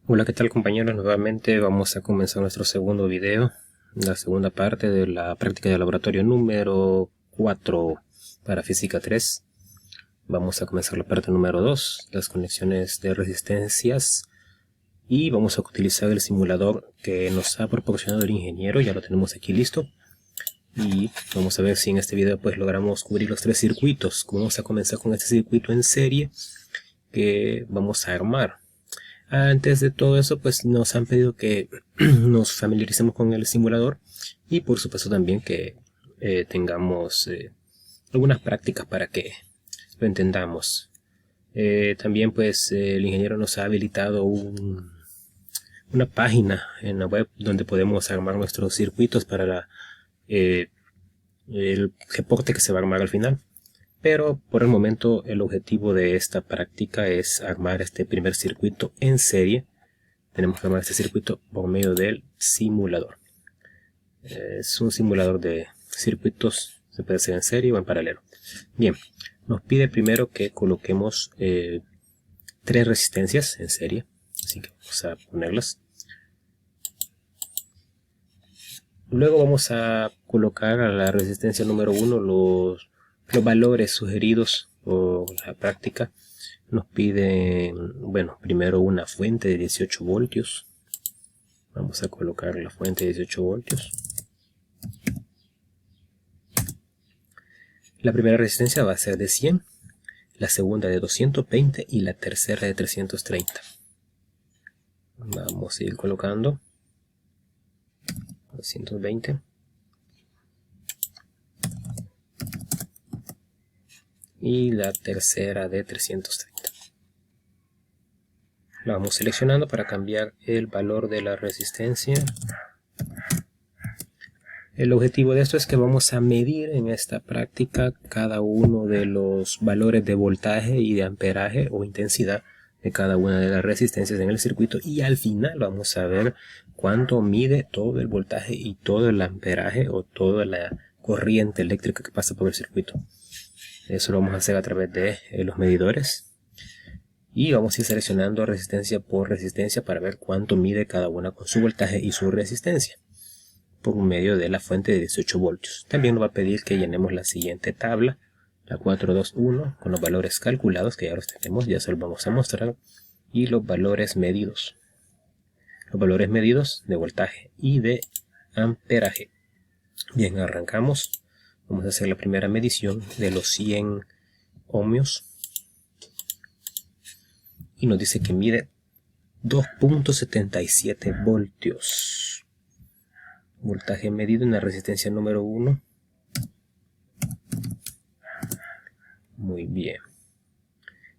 Hola, ¿qué tal compañeros? Nuevamente vamos a comenzar nuestro segundo video, la segunda parte de la práctica de laboratorio número 4 para física 3. Vamos a comenzar la parte número 2, las conexiones de resistencias, y vamos a utilizar el simulador que nos ha proporcionado el ingeniero. Ya lo tenemos aquí listo y vamos a ver si en este video pues logramos cubrir los tres circuitos. Vamos a comenzar con este circuito en serie que vamos a armar. Antes de todo eso, pues nos han pedido que nos familiaricemos con el simulador y por supuesto también que tengamos algunas prácticas para que lo entendamos. También pues el ingeniero nos ha habilitado una página en la web donde podemos armar nuestros circuitos para el reporte que se va a armar al final. Pero por el momento el objetivo de esta práctica es armar este primer circuito en serie. Tenemos que armar este circuito por medio del simulador. Es un simulador de circuitos, se puede hacer en serie o en paralelo. Bien, nos pide primero que coloquemos tres resistencias en serie, así que vamos a ponerlas. Luego vamos a colocar a la resistencia número 1 los valores sugeridos por la práctica. Nos piden, bueno, primero una fuente de 18 voltios. Vamos a colocar la fuente de 18 voltios. La primera resistencia va a ser de 100, la segunda de 220 y la tercera de 330. Vamos a ir colocando 220. Y la tercera de 330. La vamos seleccionando para cambiar el valor de la resistencia. El objetivo de esto es que vamos a medir en esta práctica cada uno de los valores de voltaje y de amperaje o intensidad de cada una de las resistencias en el circuito, y al final vamos a ver cuánto mide todo el voltaje y todo el amperaje o toda la corriente eléctrica que pasa por el circuito. Eso lo vamos a hacer a través de los medidores, y vamos a ir seleccionando resistencia por resistencia para ver cuánto mide cada una con su voltaje y su resistencia por medio de la fuente de 18 voltios. También nos va a pedir que llenemos la siguiente tabla, la 421, con los valores calculados, que ya los tenemos, ya se los vamos a mostrar, y los valores medidos. Los valores medidos de voltaje y de amperaje. Bien, arrancamos. Vamos a hacer la primera medición de los 100 ohmios. Y nos dice que mide 2.77 voltios. Voltaje medido en la resistencia número 1. Muy bien.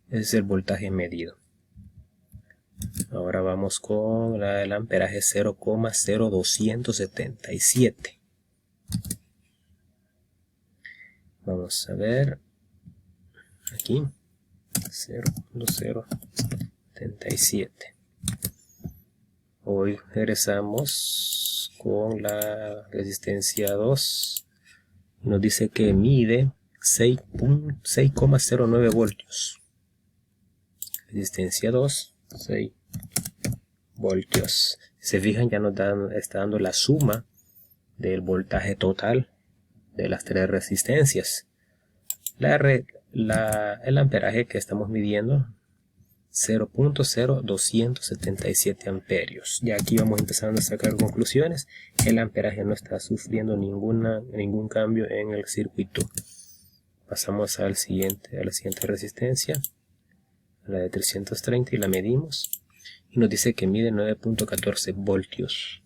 Ese es el voltaje medido. Ahora vamos con el amperaje 0,0277. Vamos a ver aquí 0,077. Hoy regresamos con la resistencia 2. Nos dice que mide 6,09 voltios. Resistencia 2, 6 voltios. Si se fijan, ya nos está dando la suma del voltaje total de las tres resistencias. El amperaje que estamos midiendo, 0.0277 amperios. Ya aquí vamos empezando a sacar conclusiones. El amperaje no está sufriendo ningún cambio en el circuito. Pasamos a la siguiente resistencia, la de 330, y la medimos. Y nos dice que mide 9.14 voltios.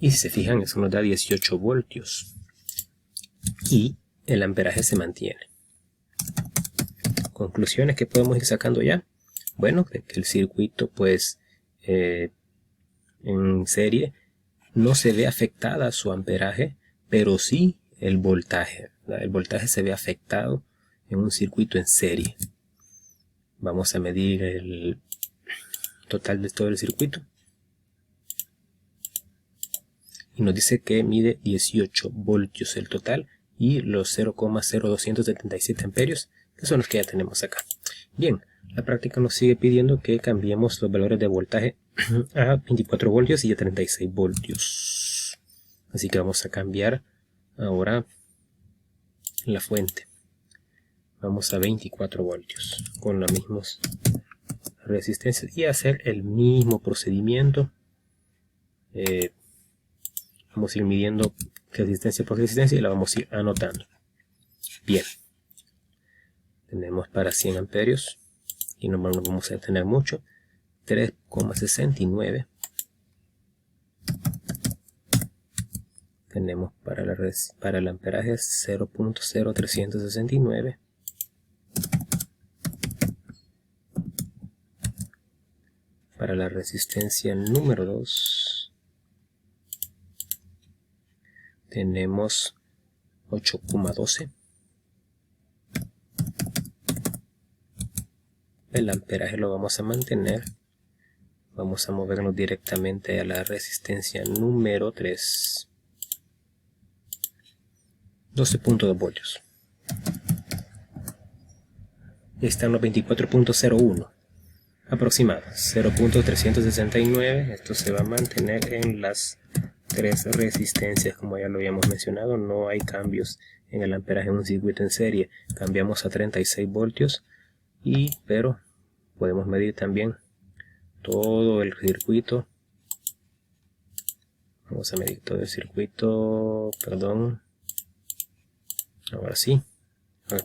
Y si se fijan, eso nos da 18 voltios. Y el amperaje se mantiene. Conclusiones que podemos ir sacando ya. Bueno, que el circuito pues en serie no se ve afectada su amperaje, pero sí el voltaje. El voltaje se ve afectado en un circuito en serie. Vamos a medir el total de todo el circuito. Y nos dice que mide 18 voltios el total y los 0,0277 amperios, que son los que ya tenemos acá. Bien, La práctica nos sigue pidiendo que cambiemos los valores de voltaje a 24 voltios y a 36 voltios. Así que vamos a cambiar ahora la fuente. Vamos a 24 voltios con las mismas resistencias y hacer el mismo procedimiento. Vamos a ir midiendo resistencia por resistencia y la vamos a ir anotando. Bien, tenemos para 100 amperios y no nos vamos a detener mucho, 3,69. Tenemos para el amperaje 0.0369. Para la resistencia número 2 tenemos 8,12. El amperaje lo vamos a mantener. Vamos a movernos directamente a la resistencia número 3. 12.2 voltios. Están los 24.01. Aproximado. 0.369. Esto se va a mantener en las 3 resistencias, como ya lo habíamos mencionado. No hay cambios en el amperaje en un circuito en serie. Cambiamos a 36 voltios. Pero podemos medir también todo el circuito. Vamos a medir todo el circuito, perdón. Ahora sí,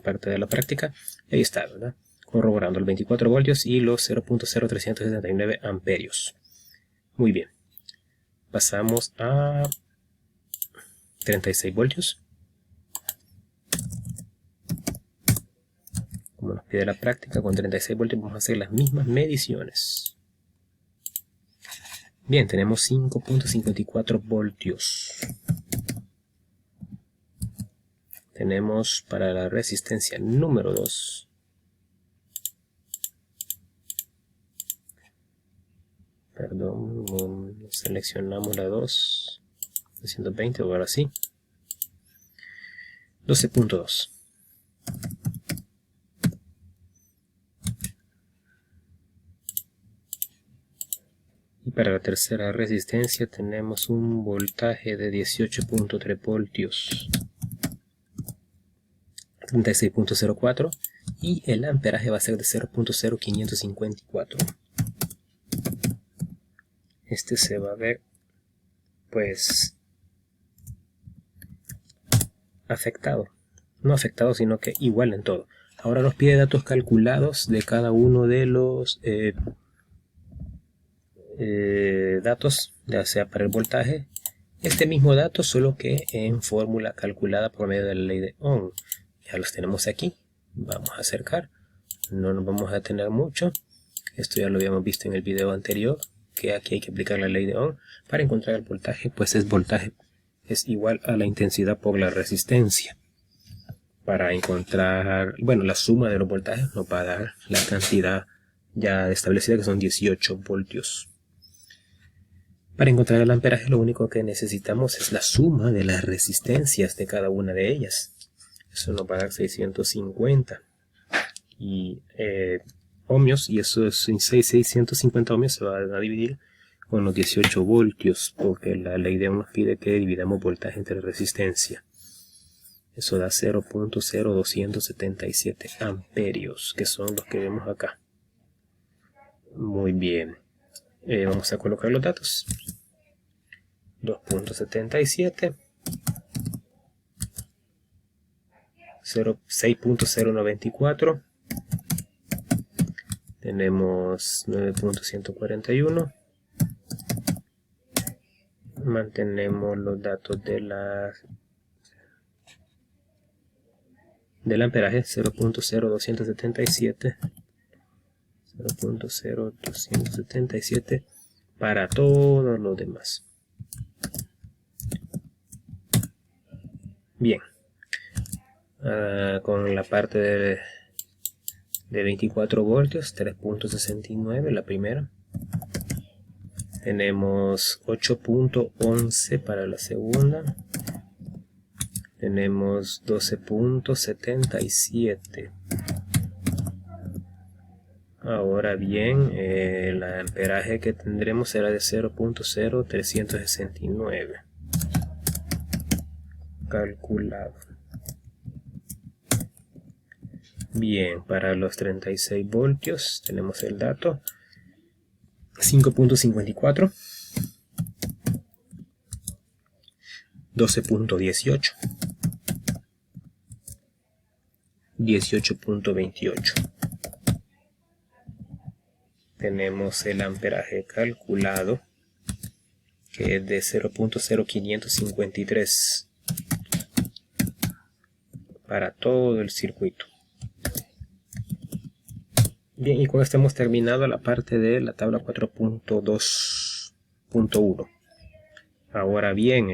parte de la práctica. Ahí está, ¿verdad? Corroborando el 24 voltios y los 0.0369 amperios. Muy bien. Pasamos a 36 voltios. Como nos pide la práctica, con 36 voltios vamos a hacer las mismas mediciones. Bien, tenemos 5.54 voltios. Tenemos para la resistencia número 2. Perdón, seleccionamos la 2. 220, ahora sí. 12.2. Y para la tercera resistencia tenemos un voltaje de 18.3 voltios. 36.04 y el amperaje va a ser de 0.0554. Este se va a ver pues afectado, no afectado sino que igual en todo. Ahora nos pide datos calculados de cada uno de los datos, ya sea para el voltaje, este mismo dato solo que en fórmula calculada por medio de la ley de Ohm. Ya los tenemos aquí. Vamos a acercar, no nos vamos a detener mucho. Esto ya lo habíamos visto en el video anterior, que aquí hay que aplicar la ley de Ohm para encontrar el voltaje. Pues voltaje es igual a la intensidad por la resistencia. Para encontrar, bueno, la suma de los voltajes nos va a dar la cantidad ya establecida, que son 18 voltios. Para encontrar el amperaje lo único que necesitamos es la suma de las resistencias de cada una de ellas. Eso nos va a dar 650 ohmios, y eso es 650 ohmios se va a dividir con los 18 voltios, porque la ley de Ohm nos pide que dividamos voltaje entre resistencia. Eso da 0.0277 amperios, que son los que vemos acá. Muy bien. Vamos a colocar los datos. 2.77, 6.094, tenemos 9.141, mantenemos los datos del amperaje 0.0277, 0.0277 para todos los demás. Bien, con la parte de 24 voltios, 3.69 la primera. Tenemos 8.11 para la segunda. Tenemos 12.77 Ahora bien, el amperaje que tendremos será de 0.0369. Calculado. Bien, para los 36 voltios tenemos el dato 5.54, 12.18, 18.28. Tenemos el amperaje calculado, que es de 0.0553 para todo el circuito. Bien, y con esto hemos terminado la parte de la tabla 4.2.1. Ahora bien,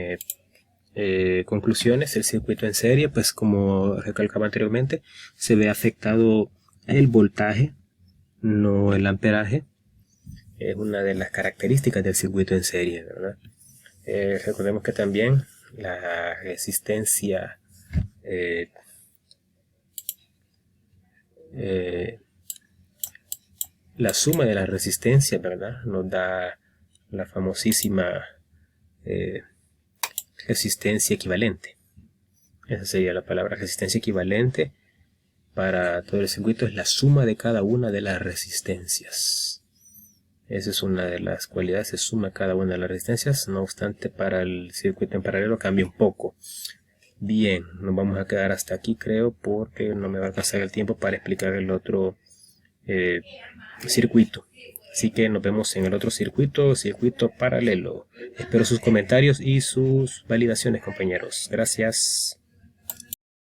conclusiones. El circuito en serie, pues como recalcaba anteriormente, se ve afectado el voltaje, no el amperaje. Es una de las características del circuito en serie, ¿verdad? Recordemos que también la resistencia la suma de las resistencias, ¿verdad?, nos da la famosísima resistencia equivalente. Esa sería la palabra. Resistencia equivalente para todo el circuito es la suma de cada una de las resistencias. Esa es una de las cualidades, se suma cada una de las resistencias. No obstante, para el circuito en paralelo cambia un poco. Bien, nos vamos a quedar hasta aquí, creo, porque no me va a alcanzar el tiempo para explicar el otro circuito. Así que nos vemos en el otro circuito paralelo. Espero sus comentarios y sus validaciones, compañeros. Gracias.